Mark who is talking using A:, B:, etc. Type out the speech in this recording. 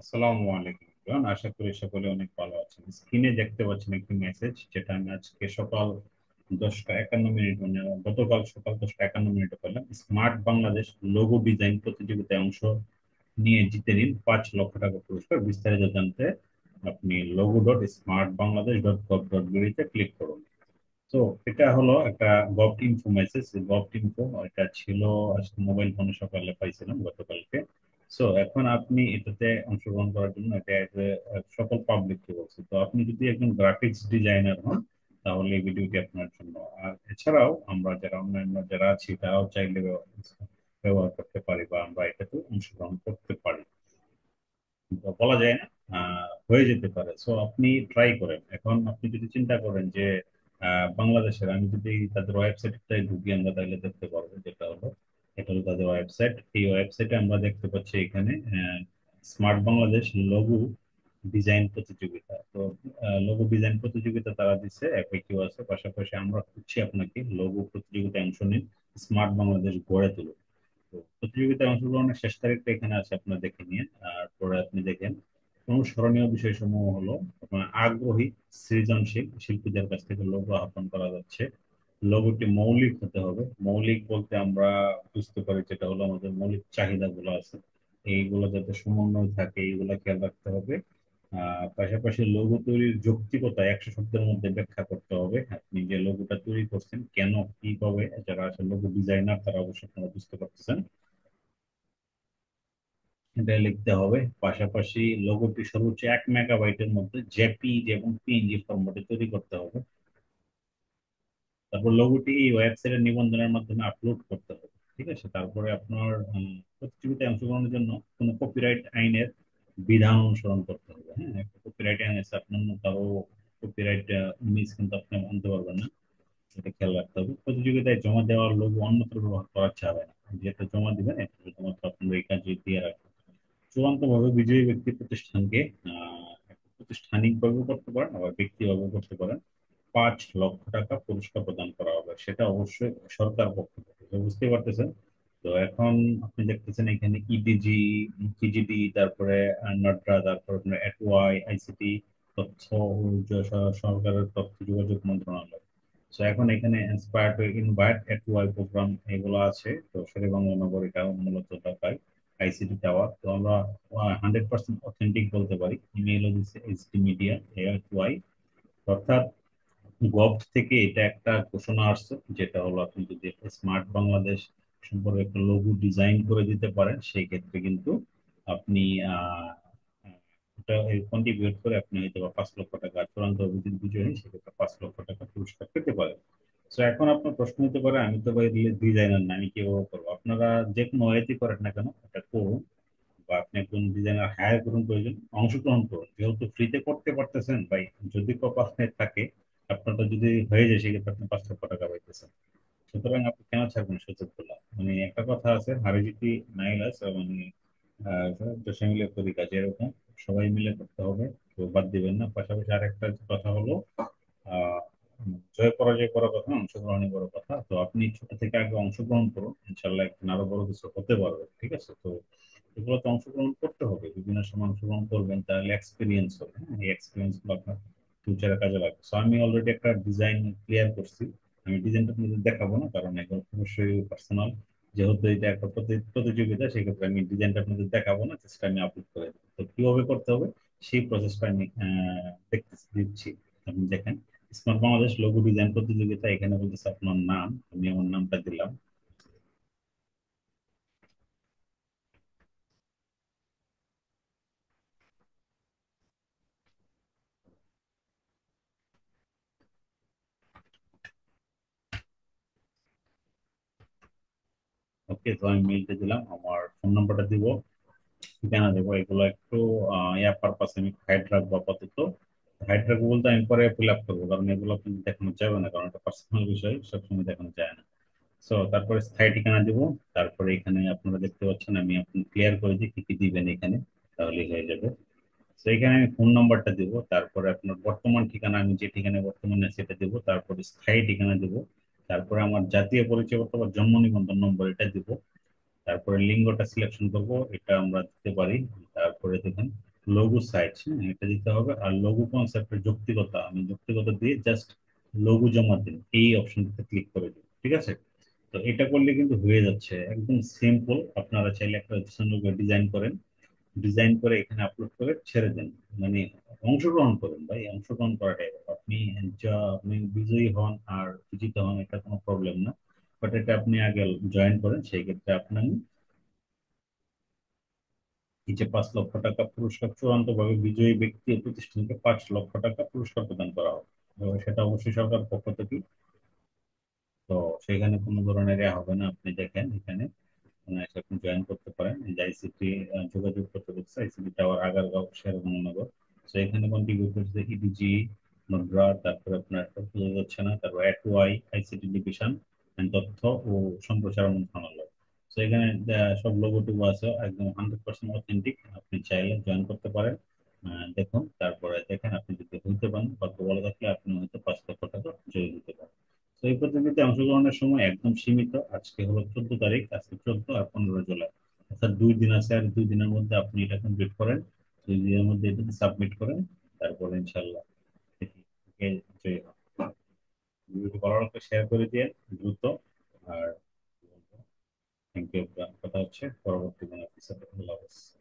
A: আসসালামু আলাইকুম জন, আশা করি সকলে অনেক ভালো আছেন। স্ক্রিনে দেখতে পাচ্ছেন একটি মেসেজ, যেটা আমি আজকে সকাল 10টা 51 মিনিট, মানে গতকাল সকাল 10টা 51 মিনিটে পেলাম। স্মার্ট বাংলাদেশ লোগো ডিজাইন প্রতিযোগিতায় অংশ নিয়ে জিতে নিন 5 লক্ষ টাকা পুরস্কার। বিস্তারিত জানতে আপনি logo.smartbangladesh.gov.bd তে ক্লিক করুন। তো এটা হলো একটা gov info message. Gov info এটা ছিল আজকে মোবাইল ফোনে সকালে পাইছিলাম গতকালকে। সো এখন আপনি এটাতে অংশগ্রহণ করার জন্য এটা সকল পাবলিককে বলছি। তো আপনি যদি একজন গ্রাফিক্স ডিজাইনার হন, তাহলে এই ভিডিওটি আপনার জন্য। আর এছাড়াও আমরা যারা অন্যান্য যারা আছি তারাও চাইলে ব্যবহার করতে পারি, বা আমরা এটাতে অংশগ্রহণ করতে পারি। বলা যায় না, হয়ে যেতে পারে। সো আপনি ট্রাই করেন। এখন আপনি যদি চিন্তা করেন যে বাংলাদেশের, আমি যদি তাদের ওয়েবসাইটটাই ঢুকি আমরা, তাহলে দেখতে পারবো যেটা হলো, এটা হলো তাদের ওয়েবসাইট। এই ওয়েবসাইটে আমরা দেখতে পাচ্ছি এখানে স্মার্ট বাংলাদেশ লঘু ডিজাইন প্রতিযোগিতা। তো লঘু ডিজাইন প্রতিযোগিতা তারা দিচ্ছে, এফএকিউ আছে, পাশাপাশি আমরা খুঁজছি আপনাকে লঘু প্রতিযোগিতায় অংশ নিন, স্মার্ট বাংলাদেশ গড়ে তুলুন। তো প্রতিযোগিতায় অংশগ্রহণের শেষ তারিখটা এখানে আছে, আপনারা দেখে নিন। আর পরে আপনি দেখেন অনুসরণীয় বিষয়সমূহ হলো আপনার আগ্রহী সৃজনশীল শিল্পীদের কাছ থেকে লোগো আহ্বান করা যাচ্ছে। লোগোটি মৌলিক হতে হবে। মৌলিক বলতে আমরা বুঝতে পারি যেটা হলো আমাদের মৌলিক চাহিদাগুলো আছে, এইগুলো যাতে সমন্বয় থাকে এইগুলো খেয়াল রাখতে হবে। পাশাপাশি লোগো তৈরির যৌক্তিকতা 100 শব্দের মধ্যে ব্যাখ্যা করতে হবে। আপনি যে লোগোটা তৈরি করছেন কেন, কিভাবে, যারা আসলে লোগো ডিজাইনার তারা অবশ্যই আপনারা বুঝতে পারতেছেন, এটা লিখতে হবে। পাশাপাশি লোগোটি সর্বোচ্চ 1 মেগাবাইটের মধ্যে জেপিইজি এবং পিএনজি ফরম্যাটে তৈরি করতে হবে। তারপর লোগোটি এই ওয়েবসাইটের নিবন্ধনের মাধ্যমে আপলোড করতে হবে। ঠিক আছে, তারপরে আপনার প্রতিযোগিতায় অংশগ্রহণের জন্য কোনো কপিরাইট আইনের বিধান অনুসরণ করতে হবে। হ্যাঁ, একটা কপিরাইট আইন আছে, আপনার কারো কপিরাইট ইমেজ কিন্তু আপনি আনতে পারবেন না, এটা খেয়াল রাখতে হবে। প্রতিযোগিতায় জমা দেওয়ার লোগো অন্যত্র ব্যবহার করা যাবে না। যেটা জমা দিবেন এটা শুধুমাত্র আপনার এই কাজে দিয়ে রাখবেন। চূড়ান্তভাবে বিজয়ী ব্যক্তি প্রতিষ্ঠানকে একটা প্রাতিষ্ঠানিকভাবে করতে পারেন, আবার ব্যক্তিগতভাবে করতে পারেন। 5 লক্ষ টাকা পুরস্কার প্রদান করা হবে, সেটা অবশ্যই সরকার পক্ষ থেকে। তো বুঝতেই পারতেছেন। তো এখন আপনি দেখতেছেন এখানে ইডিজি, টিজিডি, তারপরে নড্রা, তারপরে আপনার এটওয়াই, আইসিটি, তথ্য ও সরকারের তথ্য যোগাযোগ মন্ত্রণালয়। তো এখন এখানে ইন্সপায়ার টু ইনভাইট এটওয়াই প্রোগ্রাম এগুলো আছে। তো শেরেবাংলা নগর এটা মূলত ঢাকায় আইসিটি টাওয়ার। তো আমরা 100% অথেন্টিক বলতে পারি। ইমেইল দিচ্ছে এইচডি মিডিয়া এটওয়াই। অর্থাৎ গভ থেকে এটা একটা ঘোষণা আসছে, যেটা হলো আপনি যদি একটা স্মার্ট বাংলাদেশ সম্পর্কে একটা লোগো ডিজাইন করে দিতে পারেন, সেই ক্ষেত্রে কিন্তু আপনি আহ এটা কন্ট্রিবিউট করে আপনি হয়তো বা 5 লক্ষ টাকা, চূড়ান্ত অভিযোগ বিজয়ী হয় সেক্ষেত্রে 5 লক্ষ টাকা পুরস্কার পেতে পারেন। তো এখন আপনার প্রশ্ন হতে পারে, আমি তো ভাই ডিজাইনার না, আমি কিভাবে করবো? আপনারা যে কোনো ওয়েতে করেন না কেন, এটা করুন। বা আপনি একজন ডিজাইনার হায়ার করুন, প্রয়োজন অংশগ্রহণ করুন, যেহেতু ফ্রিতে করতে পারতেছেন ভাই। যদি কপালে থাকে, আপনারটা যদি হয়ে যায়, সেক্ষেত্রে আপনি 5 লক্ষ টাকা পাইতেছেন। সুতরাং আপনি কেন ছাড়বেন সুযোগ গুলা? মানে একটা কথা আছে, হারে জিতি নাইলাস, মানে দেশে মিলে করি কাজ, এরকম সবাই মিলে করতে হবে, কেউ বাদ দিবেন না। পাশাপাশি আরেকটা কথা হলো, আহ জয় পরাজয় করার কথা না, অংশগ্রহণই বড় কথা। তো আপনি ছোট থেকে আগে অংশগ্রহণ করুন, ইনশাল্লাহ একদিন আরো বড় কিছু হতে পারবে। ঠিক আছে? তো এগুলোতে অংশগ্রহণ করতে হবে, বিভিন্ন সময় অংশগ্রহণ করবেন, তাহলে এক্সপিরিয়েন্স হবে। হ্যাঁ, এই এক্সপিরিয়েন্স গুলো আপনার ফিউচারে কাজে লাগবে। সো আমি অলরেডি একটা ডিজাইন ক্লিয়ার করছি। আমি ডিজাইনটা আপনাদের দেখাবো না, কারণ এগুলো অবশ্যই পার্সোনাল। যেহেতু এটা একটা প্রতিযোগিতা, সেক্ষেত্রে আমি ডিজাইনটা আপনাদের দেখাবো না, জাস্ট আমি আপলোড করে দেবো। তো কিভাবে করতে হবে সেই প্রসেসটা আমি দেখতে দিচ্ছি, আপনি দেখেন। স্মার্ট বাংলাদেশ লোগো ডিজাইন প্রতিযোগিতা, এখানে বলতেছে আপনার নাম, আমি আমার নামটা দিলাম। ওকে, তো আমি মেইলটা দিলাম, আমার ফোন নাম্বারটা দিব, ঠিকানা দেবো। এগুলো একটু ইয়া পারপাস আমি হাইড রাখবো আপাতত। হাইড রাখবো বলতে আমি পরে ফিল আপ করবো, কারণ এগুলো কিন্তু দেখানো যাবে না, কারণ এটা পার্সোনাল বিষয়, সবসময় দেখানো যায় না। সো তারপরে স্থায়ী ঠিকানা দিব। তারপরে এখানে আপনারা দেখতে পাচ্ছেন আমি আপনি ক্লিয়ার করে দিই কি কি দিবেন এখানে, তাহলেই হয়ে যাবে। তো এখানে আমি ফোন নাম্বারটা দিব, তারপরে আপনার বর্তমান ঠিকানা, আমি যে ঠিকানায় বর্তমানে আছে সেটা দিব, তারপরে স্থায়ী ঠিকানা দিব, তারপরে আমার জাতীয় পরিচয়পত্র বা জন্ম নিবন্ধন নম্বর এটা দিব। তারপরে লিঙ্গটা সিলেকশন করব, এটা আমরা দিতে পারি। তারপরে দেখেন লঘু সাইট, হ্যাঁ এটা দিতে হবে। আর লঘু কনসেপ্টের যৌক্তিকতা, আমি যৌক্তিকতা দিয়ে জাস্ট লঘু জমা দিন, এই অপশনটাতে ক্লিক করে দিন, ঠিক আছে? তো এটা করলে কিন্তু হয়ে যাচ্ছে, একদম সিম্পল। আপনারা চাইলে একটা ডিজাইন করেন, ডিজাইন করে এখানে আপলোড করে ছেড়ে দেন। মানে অংশগ্রহণ করুন ভাই, অংশগ্রহণ করাটাই ব্যাপার। আপনি বিজয়ী হন আর বিজিত হন, এটা কোনো প্রবলেম না। বাট এটা আপনি আগে জয়েন করেন, সেই ক্ষেত্রে আপনার এই যে 5 লক্ষ টাকা পুরস্কার, চূড়ান্ত ভাবে বিজয়ী ব্যক্তি ও প্রতিষ্ঠানকে 5 লক্ষ টাকা পুরস্কার প্রদান করা হবে। তো সেটা অবশ্যই সরকার পক্ষ থেকে। তো সেখানে কোনো ধরনের হবে না। আপনি দেখেন এখানে এসে আপনি জয়েন করতে পারেন। এই যে আইসিটি যোগাযোগ করতে বলছে, আইসিটি টাওয়ার আগারগাঁও শেরেবাংলা। তো এখানে কন্ট্রিবিউট করছে ইডিজি নডরা, তারপরে আপনার বোঝা যাচ্ছে না, তারপর এটওয়াই আইসিটি ডিভিশন তথ্য ও সম্প্রসারণ মন্ত্রণালয়। তো এখানে সব লোগো টোগো আছে, একদম 100% অথেন্টিক। আপনি চাইলে জয়েন করতে পারেন। দেখুন, তারপরে দেখেন, আপনি যদি হইতে পারেন, ভাগ্য ভালো থাকলে আপনি হয়তো 5 লক্ষ টাকা জয় দিতে পারেন। তো এই প্রতিযোগিতায় অংশগ্রহণের সময় একদম সীমিত। আজকে হলো 14 তারিখ, আজকে 14 আর 15 জুলাই, অর্থাৎ 2 দিন আছে। আর 2 দিনের মধ্যে আপনি এটা কমপ্লিট করেন, 2 দিনের মধ্যে এটা সাবমিট করেন। তারপরে ইনশাল্লাহ দেখি কে জয়ী হয়। ভিডিওটি ভালো লাগলে শেয়ার করে দিয়ে দ্রুত। আর থ্যাংক ইউ। কথা হচ্ছে পরবর্তী কোনো এপিসোডে। আল্লাহ হাফেজ।